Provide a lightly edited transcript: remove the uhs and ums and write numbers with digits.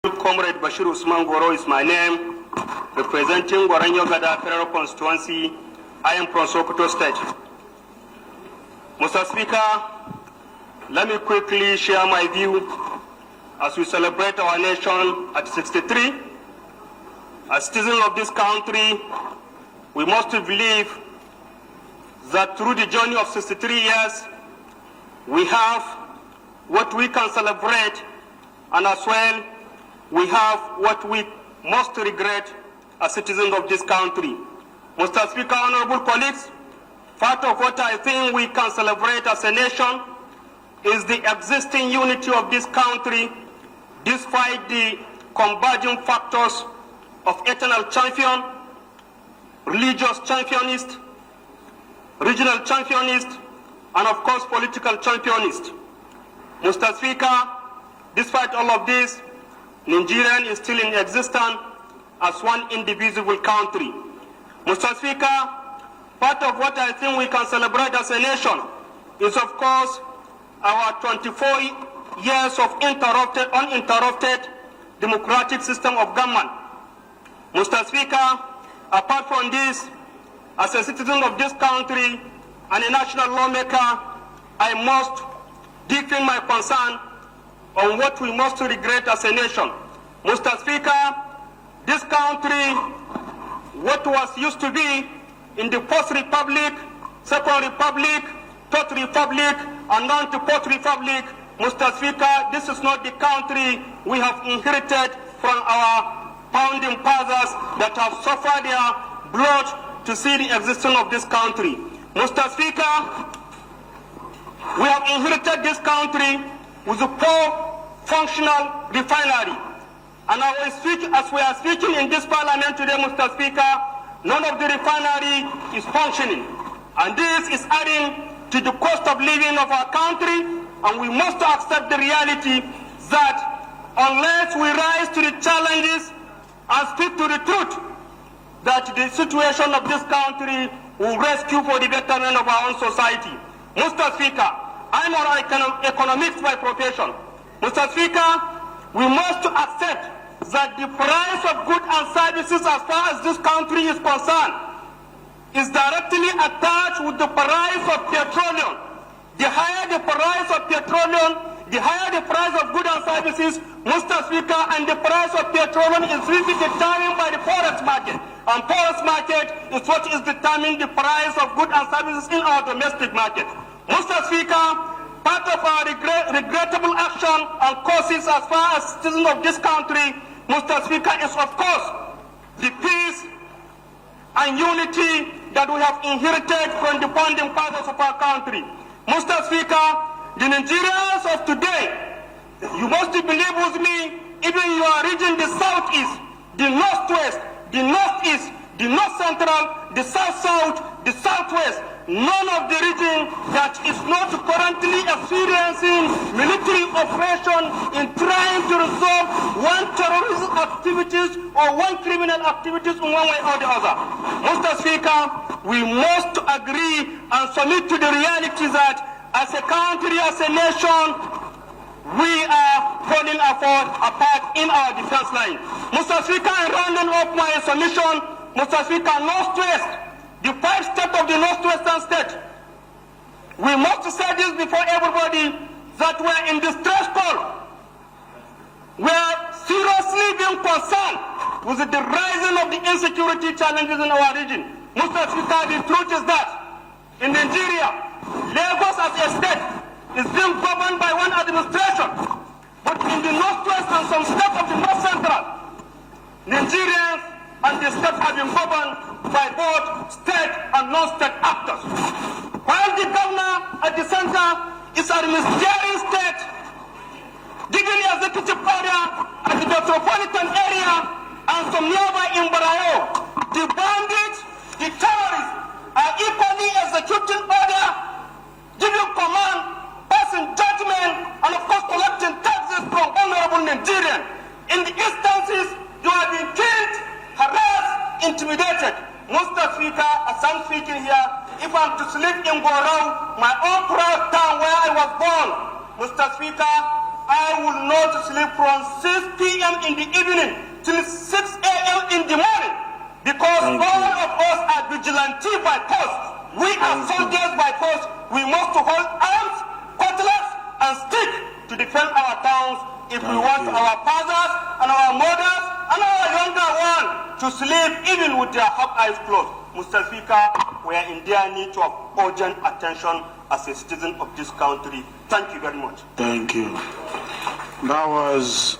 Comrade Bashir Usman Gorau is my name, representing Gorau Federal Constituency. I am from Sokoto State. Mr. Speaker, let me quickly share my view as we celebrate our nation at 63. As citizens of this country, we must believe that through the journey of 63 years, we have what we can celebrate, and as well, we have what we must regret as citizens of this country. Mr. Speaker, honorable colleagues, part of what I think we can celebrate as a nation is the existing unity of this country despite the converging factors of ethnic champion, religious championist, regional championist, and of course political championist. Mr. Speaker, despite all of this, Nigeria is still in existence as one indivisible country. Mr. Speaker, part of what I think we can celebrate as a nation is, of course, our 24 years of uninterrupted democratic system of government. Mr. Speaker, apart from this, as a citizen of this country and a national lawmaker, I must deepen my concern on what we must regret as a nation. Mr. Speaker, this country, what was used to be in the First Republic, Second Republic, Third Republic, and now the Fourth Republic, Mr. Speaker, this is not the country we have inherited from our founding fathers that have suffered their blood to see the existence of this country. Mr. Speaker, we have inherited this country with a poor functional refinery. And as we are speaking in this parliament today, Mr. Speaker, none of the refinery is functioning. And this is adding to the cost of living of our country, and we must accept the reality that unless we rise to the challenges and speak to the truth, that the situation of this country will rescue for the betterment of our own society. Mr. Speaker, I'm an economist by profession. Mr. Speaker, we must accept that the price of goods and services as far as this country is concerned is directly attached with the price of petroleum. The higher the price of petroleum, the higher the price of goods and services, Mr. Speaker, and the price of petroleum is really determined by the forex market. And forex market is what is determining the price of goods and services in our domestic market. Mr. Speaker, part of our regrettable action and causes as far as citizens of this country, Mr. Speaker, is of course the peace and unity that we have inherited from the founding fathers of our country. Mr. Speaker, the Nigerians of today, you must believe with me, even your region, the southeast, the northwest, the northeast, the north central, the south-south, the southwest, none of the region that is not currently experiencing military operation in trying to resolve one terrorist activities or one criminal activities in one way or the other. Mr. Speaker, we must agree and submit to the reality that as a country, as a nation, we are falling apart in our defense line. Mr. Speaker, in rounding up my submission, Mr. Speaker, Northwest, the 5 steps of the Northwestern state, we must say this before everybody that we are in distress call. We are seriously being concerned with the rising of the insecurity challenges in our region. Mr. Speaker, the truth is that in Nigeria, Lagos as a state is being governed by one administration, but in the Northwest and some states of the North Central, Nigerians and the state have been governed by both state and non-state actors. While the governor at the center is a ministerial state, giving the executive area at the metropolitan area and some nearby in Gorau, the bandits, the terrorists are equally executing order, giving command, passing judgment, and of course collecting taxes from honorable Nigerians. In the instances, you have been killed, harassed, intimidated. Mr. Speaker, as I'm speaking here, if I'm to sleep in Gorau, my own proud town where I was born, Mr. Speaker, I will not sleep from 6 p.m. in the evening till 6 a.m. in the morning, because all of us are vigilante by post. We are soldiers by post. We must hold arms, cutlass, and stick to defend our towns if we want our fathers and our mothers and our younger ones to sleep even with their half eyes closed. Mr. Speaker, we are in dire need of urgent attention as a citizen of this country. Thank you very much. Thank you. That was